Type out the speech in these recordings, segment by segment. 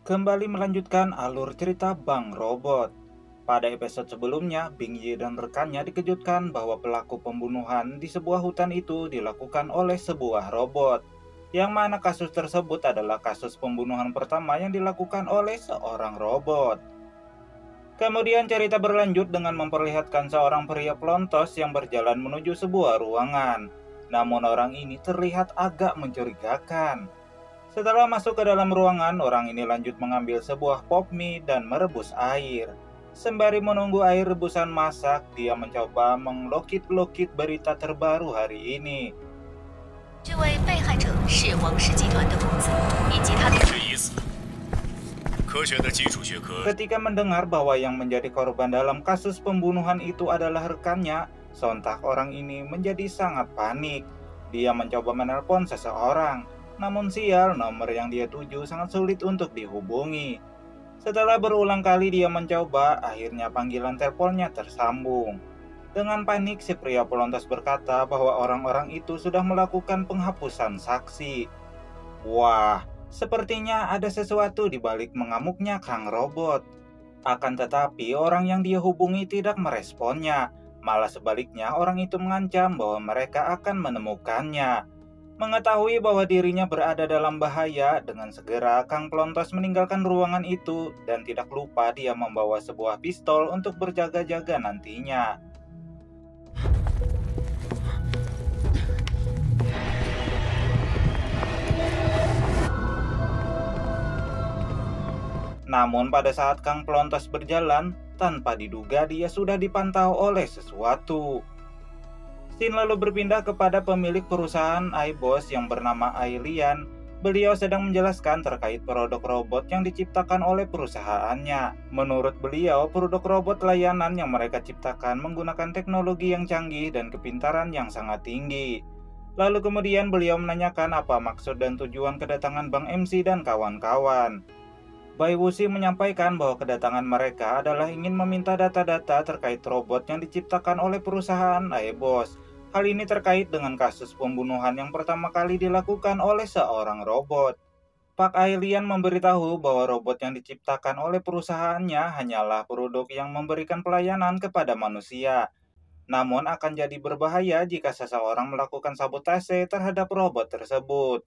Kembali melanjutkan alur cerita Bang Robot. Pada episode sebelumnya, Bing Yi dan rekannya dikejutkan bahwa pelaku pembunuhan di sebuah hutan itu dilakukan oleh sebuah robot. Yang mana kasus tersebut adalah kasus pembunuhan pertama yang dilakukan oleh seorang robot. Kemudian cerita berlanjut dengan memperlihatkan seorang pria pelontos yang berjalan menuju sebuah ruangan. Namun orang ini terlihat agak mencurigakan. Setelah masuk ke dalam ruangan, orang ini lanjut mengambil sebuah pop mie dan merebus air. Sembari menunggu air rebusan masak, dia mencoba menglokit-lokit berita terbaru hari ini. 这位被害者是王氏集团的公子，以及他的是已死。科学的基础学科 Ketika mendengar bahwa yang menjadi korban dalam kasus pembunuhan itu adalah rekannya, sontak orang ini menjadi sangat panik. Dia mencoba menelpon seseorang, namun sial nomor yang dia tuju sangat sulit untuk dihubungi. Setelah berulang kali dia mencoba, akhirnya panggilan teleponnya tersambung. Dengan panik, si pria pelontos berkata bahwa orang-orang itu sudah melakukan penghapusan saksi. Wah, sepertinya ada sesuatu di balik mengamuknya Kang Robot. Akan tetapi, orang yang dia hubungi tidak meresponnya. Malah sebaliknya, orang itu mengancam bahwa mereka akan menemukannya. Mengetahui bahwa dirinya berada dalam bahaya, dengan segera Kang Pelontos meninggalkan ruangan itu dan tidak lupa dia membawa sebuah pistol untuk berjaga-jaga nantinya. Namun pada saat Kang Pelontos berjalan, tanpa diduga dia sudah dipantau oleh sesuatu. Scene lalu berpindah kepada pemilik perusahaan iBoss yang bernama Ailian. Beliau sedang menjelaskan terkait produk robot yang diciptakan oleh perusahaannya. Menurut beliau, produk robot layanan yang mereka ciptakan menggunakan teknologi yang canggih dan kepintaran yang sangat tinggi. Lalu kemudian beliau menanyakan apa maksud dan tujuan kedatangan Bang MC dan kawan-kawan. Bai Wuxi menyampaikan bahwa kedatangan mereka adalah ingin meminta data-data terkait robot yang diciptakan oleh perusahaan iBoss. Hal ini terkait dengan kasus pembunuhan yang pertama kali dilakukan oleh seorang robot. Pak Ailian memberitahu bahwa robot yang diciptakan oleh perusahaannya hanyalah produk yang memberikan pelayanan kepada manusia. Namun akan jadi berbahaya jika seseorang melakukan sabotase terhadap robot tersebut.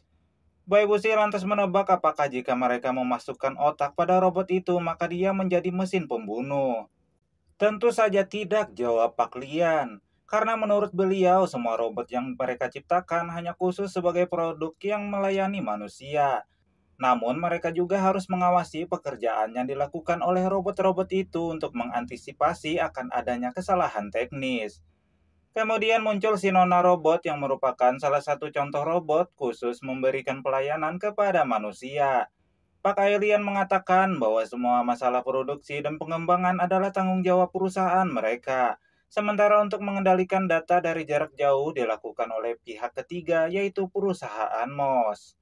Bai Wuxi lantas menebak apakah jika mereka memasukkan otak pada robot itu maka dia menjadi mesin pembunuh. Tentu saja tidak, jawab Pak Lian. Karena menurut beliau semua robot yang mereka ciptakan hanya khusus sebagai produk yang melayani manusia. Namun mereka juga harus mengawasi pekerjaan yang dilakukan oleh robot-robot itu untuk mengantisipasi akan adanya kesalahan teknis. Kemudian muncul si Nona Robot yang merupakan salah satu contoh robot khusus memberikan pelayanan kepada manusia. Pak Ailian mengatakan bahwa semua masalah produksi dan pengembangan adalah tanggung jawab perusahaan mereka. Sementara untuk mengendalikan data dari jarak jauh dilakukan oleh pihak ketiga yaitu perusahaan MOS.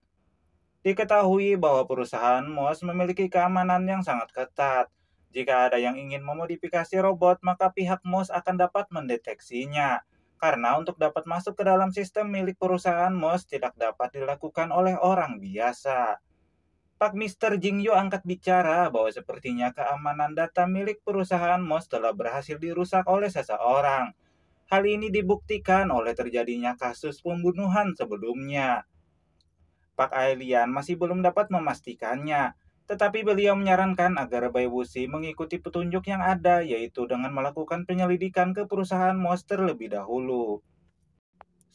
Diketahui bahwa perusahaan MOS memiliki keamanan yang sangat ketat. Jika ada yang ingin memodifikasi robot, maka pihak MOS akan dapat mendeteksinya. Karena untuk dapat masuk ke dalam sistem milik perusahaan MOS tidak dapat dilakukan oleh orang biasa. Pak Mr. Jingyu angkat bicara bahwa sepertinya keamanan data milik perusahaan MOS telah berhasil dirusak oleh seseorang. Hal ini dibuktikan oleh terjadinya kasus pembunuhan sebelumnya. Pak Ailian masih belum dapat memastikannya, tetapi beliau menyarankan agar Bai Wuxi mengikuti petunjuk yang ada, yaitu dengan melakukan penyelidikan ke perusahaan MOS terlebih dahulu.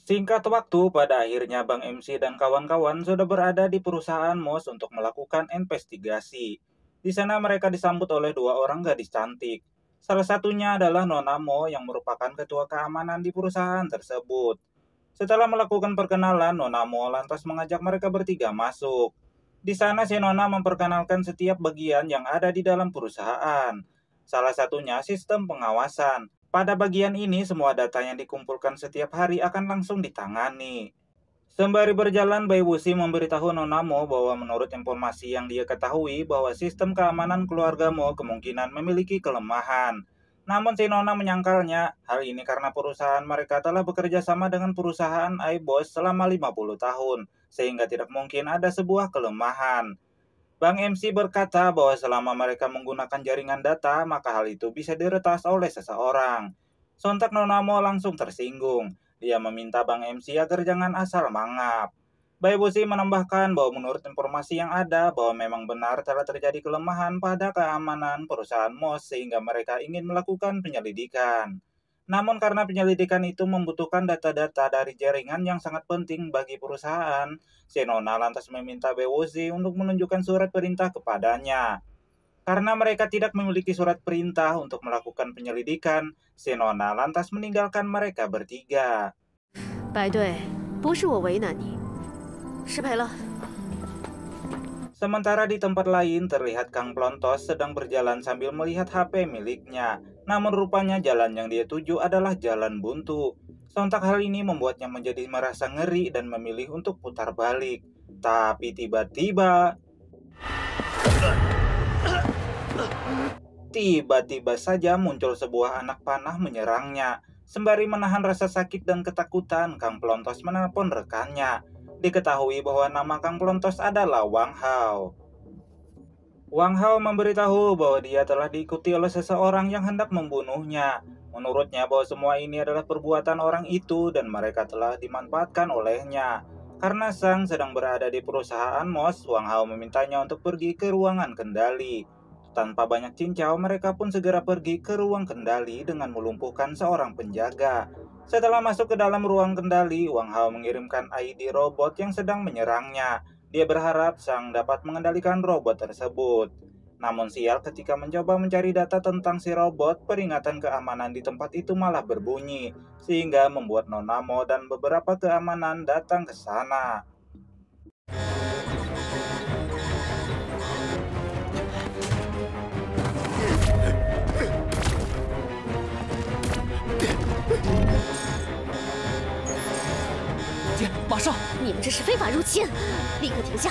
Singkat waktu, pada akhirnya Bang MC dan kawan-kawan sudah berada di perusahaan MOS untuk melakukan investigasi. Di sana mereka disambut oleh dua orang gadis cantik. Salah satunya adalah Nona Mo yang merupakan ketua keamanan di perusahaan tersebut. Setelah melakukan perkenalan, Nona Mo lantas mengajak mereka bertiga masuk. Di sana si Nona memperkenalkan setiap bagian yang ada di dalam perusahaan. Salah satunya sistem pengawasan. Pada bagian ini, semua data yang dikumpulkan setiap hari akan langsung ditangani. Sembari berjalan, Bai Wuxi memberitahu Nona Mo bahwa menurut informasi yang dia ketahui bahwa sistem keamanan keluarga Mo kemungkinan memiliki kelemahan. Namun si Nona menyangkalnya, hal ini karena perusahaan mereka telah bekerja sama dengan perusahaan iBoss selama 50 tahun, sehingga tidak mungkin ada sebuah kelemahan. Bang MC berkata bahwa selama mereka menggunakan jaringan data, maka hal itu bisa diretas oleh seseorang. Sontak Nona Mo langsung tersinggung. Dia meminta Bang MC agar jangan asal mangap. Baibushi menambahkan bahwa menurut informasi yang ada, bahwa memang benar telah terjadi kelemahan pada keamanan perusahaan MOS sehingga mereka ingin melakukan penyelidikan. Namun karena penyelidikan itu membutuhkan data-data dari jaringan yang sangat penting bagi perusahaan, Shinona lantas meminta Baibushi untuk menunjukkan surat perintah kepadanya. Karena mereka tidak memiliki surat perintah untuk melakukan penyelidikan, Shinona lantas meninggalkan mereka bertiga. 白队，不是我为难你，失陪了。 Sementara di tempat lain terlihat Kang Plontos sedang berjalan sambil melihat HP miliknya. Namun rupanya jalan yang dia tuju adalah jalan buntu. Sontak hal ini membuatnya menjadi merasa ngeri dan memilih untuk putar balik. Tapi tiba-tiba saja muncul sebuah anak panah menyerangnya. Sembari menahan rasa sakit dan ketakutan, Kang Plontos menelpon rekannya. Diketahui bahwa nama Kang Plontos adalah Wang Hao. Wang Hao memberitahu bahwa dia telah diikuti oleh seseorang yang hendak membunuhnya. Menurutnya bahwa semua ini adalah perbuatan orang itu dan mereka telah dimanfaatkan olehnya. Karena Sang sedang berada di perusahaan MOS, Wang Hao memintanya untuk pergi ke ruangan kendali. Tanpa banyak cincau, mereka pun segera pergi ke ruang kendali dengan melumpuhkan seorang penjaga. Setelah masuk ke dalam ruang kendali, Wang Hao mengirimkan ID robot yang sedang menyerangnya. Dia berharap Sang dapat mengendalikan robot tersebut. Namun sial, ketika mencoba mencari data tentang si robot, peringatan keamanan di tempat itu malah berbunyi, sehingga membuat Nona Mo dan beberapa keamanan datang ke sana.马上！你们这是非法入侵，立刻停下！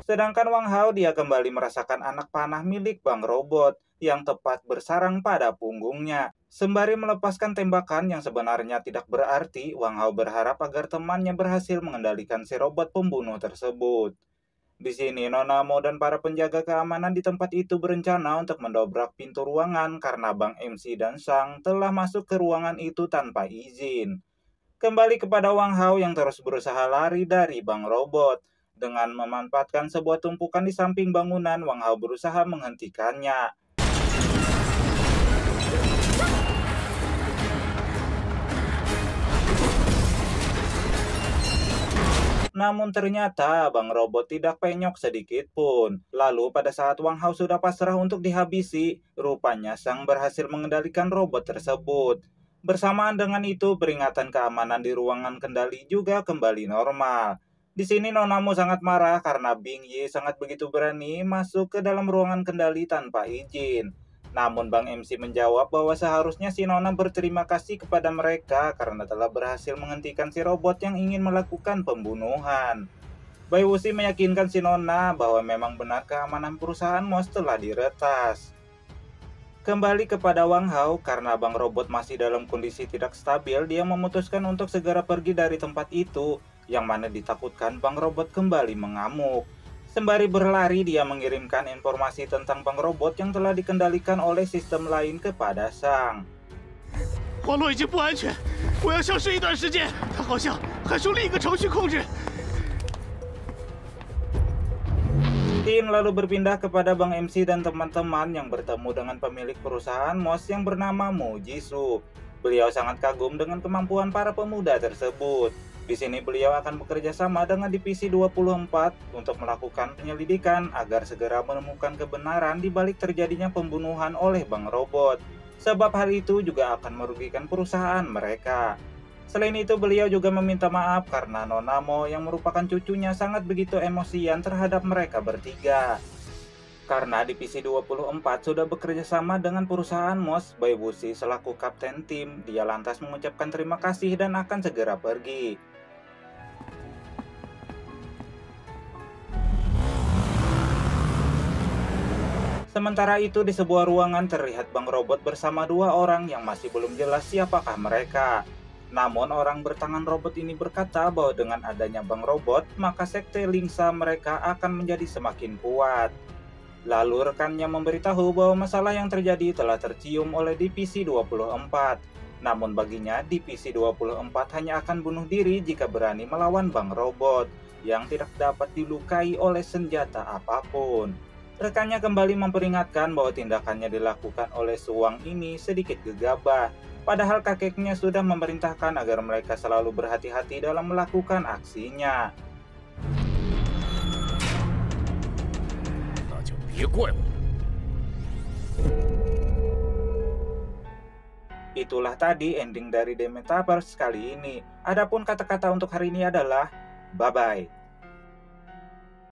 Sedangkan Wang Hao dia kembali merasakan anak panah milik Bang Robot yang tepat bersarang pada punggungnya. Sembari melepaskan tembakan yang sebenarnya tidak berarti, Wang Hao berharap agar temannya berhasil mengendalikan si robot pembunuh tersebut. Di sini Nona Mo dan para penjaga keamanan di tempat itu berencana untuk mendobrak pintu ruangan karena Bang MC dan Sang telah masuk ke ruangan itu tanpa izin. Kembali kepada Wang Hao yang terus berusaha lari dari Bang Robot. Dengan memanfaatkan sebuah tumpukan di samping bangunan, Wang Hao berusaha menghentikannya. Namun ternyata Bang Robot tidak penyok sedikit pun. Lalu pada saat Wang Hao sudah pasrah untuk dihabisi, rupanya Sang berhasil mengendalikan robot tersebut. Bersamaan dengan itu, peringatan keamanan di ruangan kendali juga kembali normal. Di sini Nona Mo sangat marah karena Bing Yi sangat begitu berani masuk ke dalam ruangan kendali tanpa izin. Namun Bang MC menjawab bahwa seharusnya si Nona berterima kasih kepada mereka karena telah berhasil menghentikan si robot yang ingin melakukan pembunuhan. Baibushi meyakinkan si Nona bahwa memang benar keamanan perusahaan MOS telah diretas. Kembali kepada Wang Hao, karena Bang Robot masih dalam kondisi tidak stabil, dia memutuskan untuk segera pergi dari tempat itu, yang mana ditakutkan Bang Robot kembali mengamuk. Sembari berlari, dia mengirimkan informasi tentang Bang Robot yang telah dikendalikan oleh sistem lain kepada Sang. 网络已经不安全，我要消失一段时间。他好像还受另一个程序控制。 Tim lalu berpindah kepada Bang MC dan teman-teman yang bertemu dengan pemilik perusahaan MOS yang bernama Mu Jisoo. Beliau sangat kagum dengan kemampuan para pemuda tersebut. Di sini beliau akan bekerja sama dengan Divisi 24 untuk melakukan penyelidikan agar segera menemukan kebenaran di balik terjadinya pembunuhan oleh Bang Robot. Sebab hal itu juga akan merugikan perusahaan mereka. Selain itu beliau juga meminta maaf karena Nona Mo yang merupakan cucunya sangat begitu emosian terhadap mereka bertiga. Karena Divisi 24 sudah bekerja sama dengan perusahaan MOS, Baibushi selaku kapten tim, dia lantas mengucapkan terima kasih dan akan segera pergi. Sementara itu di sebuah ruangan terlihat Bang Robot bersama dua orang yang masih belum jelas siapakah mereka. Namun orang bertangan robot ini berkata bahwa dengan adanya bank robot, maka sekte Lingsa mereka akan menjadi semakin kuat. Lalu rekannya memberitahu bahwa masalah yang terjadi telah tercium oleh Divisi 24. Namun baginya, Divisi 24 hanya akan bunuh diri jika berani melawan bank robot yang tidak dapat dilukai oleh senjata apapun. Rekannya kembali memperingatkan bahwa tindakannya dilakukan oleh Suwang ini sedikit gegabah. Padahal kakeknya sudah memerintahkan agar mereka selalu berhati-hati dalam melakukan aksinya. 那就别怪我。 Itulah tadi ending dari The Metaverse kali ini. Adapun kata-kata untuk hari ini adalah bye-bye.